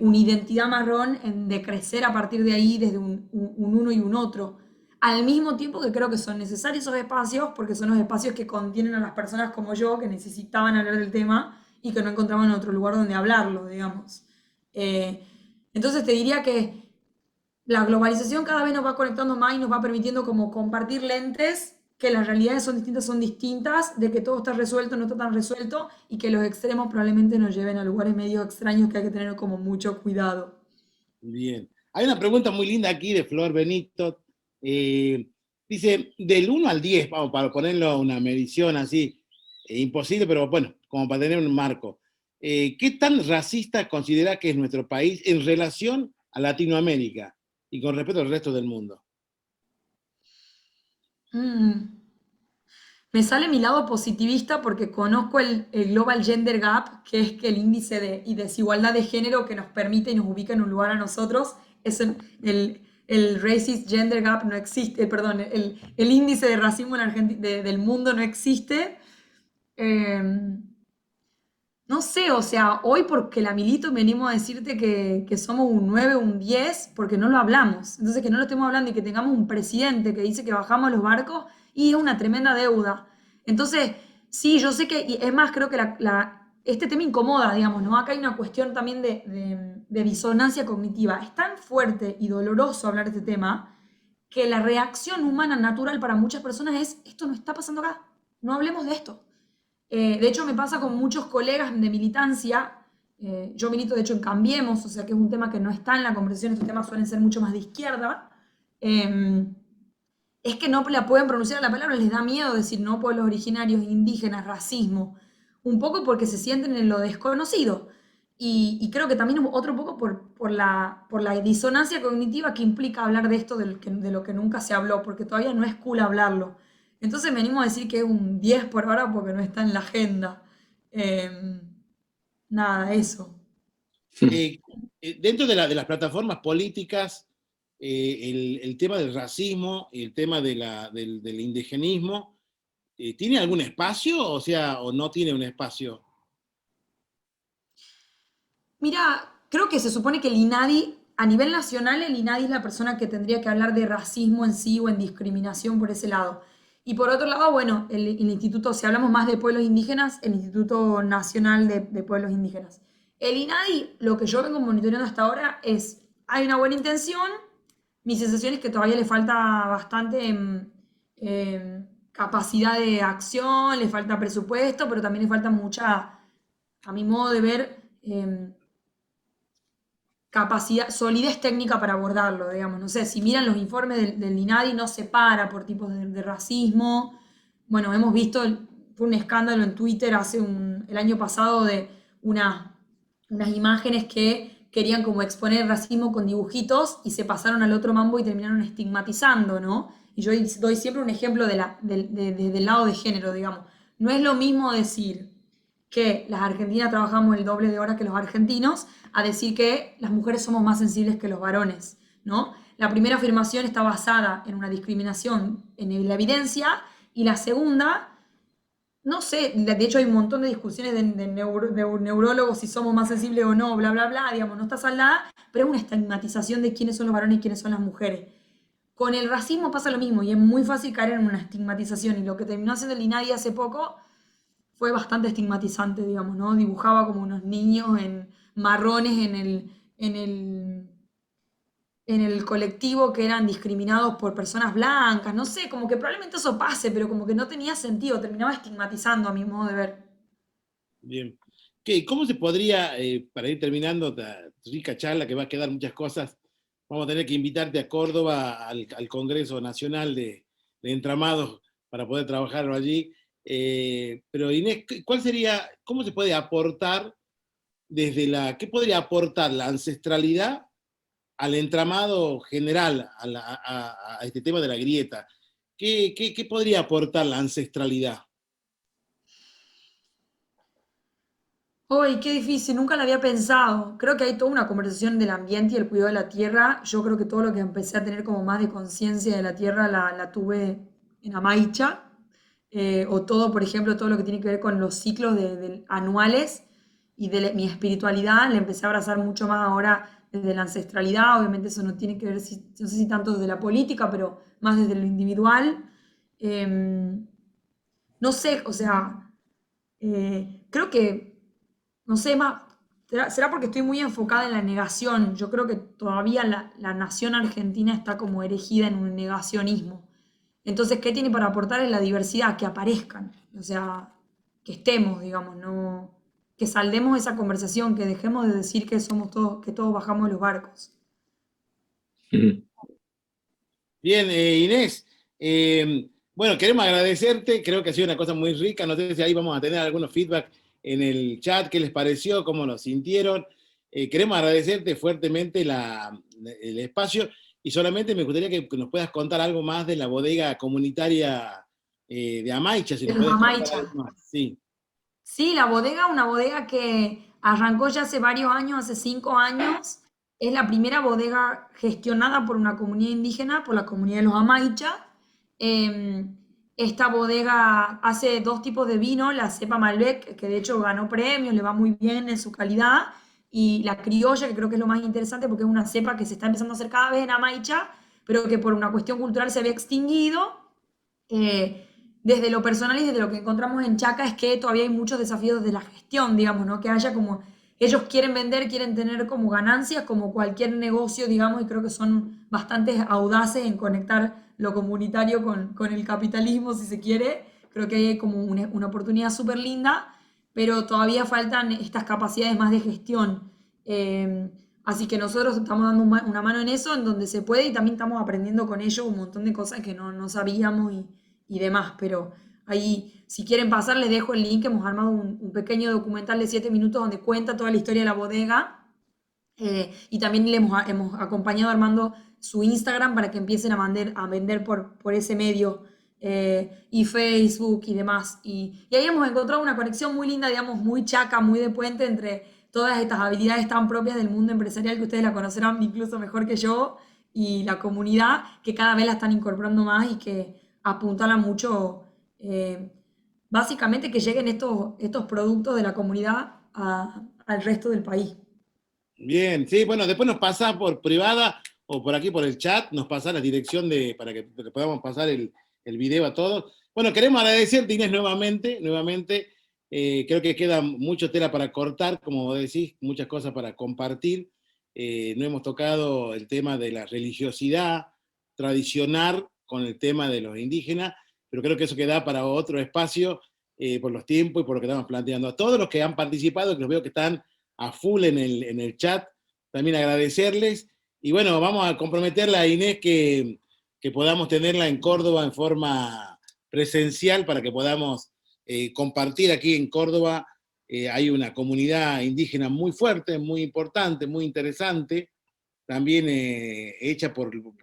una identidad marrón en de crecer a partir de ahí desde un uno y un otro. Al mismo tiempo que creo que son necesarios esos espacios porque son los espacios que contienen a las personas como yo que necesitaban hablar del tema y que no encontraban otro lugar donde hablarlo, digamos. Eh, entonces te diría que la globalización cada vez nos va conectando más y nos va permitiendo como compartir lentes, que las realidades son distintas, de que todo está resuelto, no está tan resuelto, y que los extremos probablemente nos lleven a lugares medio extraños que hay que tener como mucho cuidado. Bien. Hay una pregunta muy linda aquí de Flor Benito. Eh, Dice, del 1 al 10, vamos, para ponerlo a una medición así, imposible, pero bueno, como para tener un marco. ¿Qué tan racista considera que es nuestro país en relación a Latinoamérica y con respecto al resto del mundo? Mm. Me sale mi lado positivista porque conozco el Global Gender Gap, que es que el índice de y desigualdad de género que nos permite y nos ubica en un lugar a nosotros. Es el Racist Gender Gap no existe, perdón, el índice de racismo en del mundo no existe. Eh, no sé, o sea, hoy porque la milito venimos a decirte que somos un 9 un 10 porque no lo hablamos. Entonces, que no lo estemos hablando y que tengamos un presidente que dice que bajamos los barcos y es una tremenda deuda. Entonces, sí, yo sé que, y es más, creo que este tema incomoda, digamos, ¿no? Acá hay una cuestión también de disonancia cognitiva. Es tan fuerte y doloroso hablar de este tema que la reacción humana natural para muchas personas es, esto no está pasando acá, no hablemos de esto. De hecho, me pasa con muchos colegas de militancia. Yo milito, de hecho, en Cambiemos, o sea que es un tema que no está en la conversación, estos temas suelen ser mucho más de izquierda. Es que no la pueden pronunciar la palabra, les da miedo decir no pueblos originarios, indígenas, racismo, un poco porque se sienten en lo desconocido. Y creo que también otro poco por la disonancia cognitiva que implica hablar de esto de lo que nunca se habló, porque todavía no es cool hablarlo. Entonces me animo a decir que es un 10 por ahora porque no está en la agenda. Eh, nada, eso. Eh, Dentro de las plataformas políticas, el tema del racismo y el tema del indigenismo, ¿tiene algún espacio? O sea, ¿o no tiene un espacio? Mira, creo que se supone que el INADI, a nivel nacional, el INADI es la persona que tendría que hablar de racismo en sí o en discriminación por ese lado. Y por otro lado, bueno, el instituto, si hablamos más de pueblos indígenas, el Instituto Nacional de Pueblos Indígenas. El INADI, lo que yo vengo monitoreando hasta ahora es, hay una buena intención, mi sensación es que todavía le falta bastante capacidad de acción, le falta presupuesto, pero también le falta mucha, a mi modo de ver, capacidad, solidez técnica para abordarlo, digamos. No sé, si miran los informes del INADI, no se para por tipos de racismo. Bueno, hemos visto, fue un escándalo en Twitter el año pasado de unas imágenes que querían como exponer el racismo con dibujitos y se pasaron al otro mambo y terminaron estigmatizando, ¿no? Y yo doy siempre un ejemplo del lado de género, digamos. No es lo mismo decir que las argentinas trabajamos el doble de horas que los argentinos, a decir que las mujeres somos más sensibles que los varones, ¿no? La primera afirmación está basada en una discriminación en la evidencia y la segunda, no sé, de hecho hay un montón de discusiones de neurólogos si somos más sensibles o no, bla, bla, bla, digamos, no está saldada, pero es una estigmatización de quiénes son los varones y quiénes son las mujeres. Con el racismo pasa lo mismo y es muy fácil caer en una estigmatización y lo que terminó haciendo el INADI hace poco fue bastante estigmatizante, digamos, ¿no? Dibujaba como unos niños en marrones en el colectivo que eran discriminados por personas blancas, no sé, como que probablemente eso pase, pero como que no tenía sentido, terminaba estigmatizando a mi modo de ver. Bien. ¿Cómo se podría, para ir terminando esta rica charla que va a quedar muchas cosas, vamos a tener que invitarte a Córdoba al Congreso Nacional de Entramados para poder trabajarlo allí? Pero Inés, cómo se puede aportar qué podría aportar la ancestralidad al entramado general, a este tema de la grieta? ¿Qué podría aportar la ancestralidad? Uy, qué difícil, nunca la había pensado. Creo que hay toda una conversación del ambiente y el cuidado de la tierra. Yo creo que todo lo que empecé a tener como más de conciencia de la tierra la tuve en Amaicha, o todo, por ejemplo, todo lo que tiene que ver con los ciclos anuales y de mi espiritualidad, le empecé a abrazar mucho más ahora desde la ancestralidad, obviamente eso no tiene que ver, no sé si tanto desde la política, pero más desde lo individual. No sé, o sea, creo que, no sé, más, será porque estoy muy enfocada en la negación. Yo creo que todavía la nación argentina está como erigida en un negacionismo. Entonces, ¿qué tiene para aportar es la diversidad? Que aparezcan, o sea, que estemos, digamos, no, que saldemos esa conversación, que dejemos de decir que somos todos, que todos bajamos de los barcos. Bien, Inés, bueno, queremos agradecerte, creo que ha sido una cosa muy rica, no sé si ahí vamos a tener algunos feedback en el chat, qué les pareció, cómo nos sintieron. Queremos agradecerte fuertemente el espacio y solamente me gustaría que nos puedas contar algo más de la bodega comunitaria de Amaicha, si De nos los puedes contar Amaicha. algo más. Sí. Sí, una bodega que arrancó ya hace varios años, hace 5 años. Es la primera bodega gestionada por una comunidad indígena, por la comunidad de los Amaicha. Eh, Esta bodega hace dos tipos de vino, la cepa Malbec, que de hecho ganó premios, le va muy bien en su calidad, y la criolla, que creo que es lo más interesante porque es una cepa que se está empezando a hacer cada vez en Amaicha, pero que por una cuestión cultural se había extinguido. Desde lo personal y desde lo que encontramos en Chaca es que todavía hay muchos desafíos de la gestión, digamos, ¿no? Que haya como, ellos quieren vender, quieren tener como ganancias, como cualquier negocio, digamos, y creo que son bastante audaces en conectar lo comunitario con el capitalismo, si se quiere. Creo que hay como una oportunidad súper linda, pero todavía faltan estas capacidades más de gestión. Así que nosotros estamos dando una mano en eso, en donde se puede, y también estamos aprendiendo con ellos un montón de cosas que no sabíamos y demás, pero ahí, si quieren pasar, les dejo el link. Hemos armado un pequeño documental de 7 minutos donde cuenta toda la historia de la bodega, y también hemos acompañado armando su Instagram para que empiecen a vender por ese medio, y Facebook y demás. Y ahí hemos encontrado una conexión muy linda, digamos, muy chaca, muy de puente entre todas estas habilidades tan propias del mundo empresarial, que ustedes la conocerán incluso mejor que yo, y la comunidad, que cada vez la están incorporando más y que apuntalan mucho, básicamente que lleguen estos productos de la comunidad al resto del país. Bien, sí, bueno, después nos pasa por privada o por aquí por el chat, nos pasa la dirección para que podamos pasar el video a todos. Bueno, queremos agradecerte, Inés, nuevamente. Creo que queda mucho tela para cortar, como vos decís, muchas cosas para compartir. No hemos tocado el tema de la religiosidad tradicional con el tema de los indígenas, pero creo que eso queda para otro espacio, por los tiempos y por lo que estamos planteando. A todos los que han participado, que los veo que están a full en el chat, también agradecerles. Y bueno, vamos a comprometerla a Inés que podamos tenerla en Córdoba en forma presencial para que podamos compartir aquí en Córdoba. Hay una comunidad indígena muy fuerte, muy importante, muy interesante, también hecha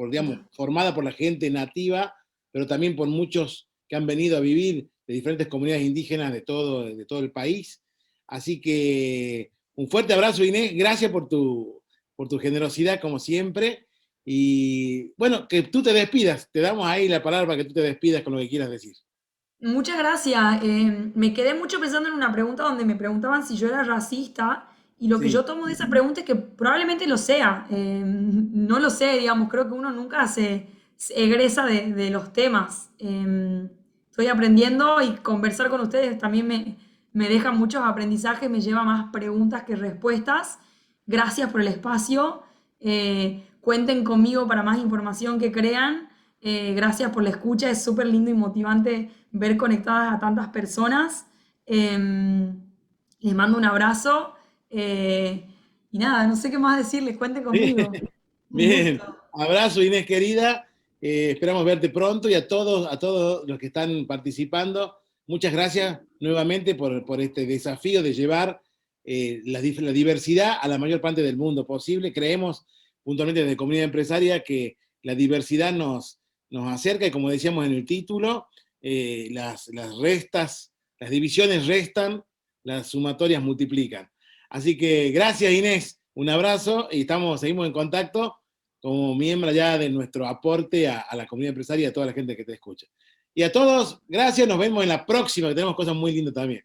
digamos, formada por la gente nativa, pero también por muchos que han venido a vivir de diferentes comunidades indígenas de todo el país. Así que un fuerte abrazo, Inés, gracias por tu generosidad como siempre. Y bueno, que tú te despidas, te damos ahí la palabra para que tú te despidas con lo que quieras decir. Muchas gracias. Me quedé mucho pensando en una pregunta donde me preguntaban si yo era racista, y lo que Sí, yo tomo de esa pregunta es que probablemente lo sea. No lo sé, digamos, creo que uno nunca se egresa de los temas. Estoy aprendiendo, y conversar con ustedes también me deja muchos aprendizajes, me lleva más preguntas que respuestas. Gracias por el espacio. Cuenten conmigo para más información que crean. Gracias por la escucha, es súper lindo y motivante ver conectadas a tantas personas. Les mando un abrazo, y nada, no sé qué más decirles, cuenten conmigo. bien, Un bien. gusto. Abrazo, Inés querida. Esperamos verte pronto y a todos los que están participando. Muchas gracias nuevamente por este desafío de llevar la diversidad a la mayor parte del mundo posible. Creemos puntualmente desde Comunidad Empresaria que la diversidad nos acerca, y como decíamos en el título, las divisiones restan, las sumatorias multiplican. Así que gracias, Inés, un abrazo y seguimos en contacto como miembro ya de nuestro aporte a la comunidad empresaria y a toda la gente que te escucha. Y a todos, gracias, nos vemos en la próxima, que tenemos cosas muy lindas también.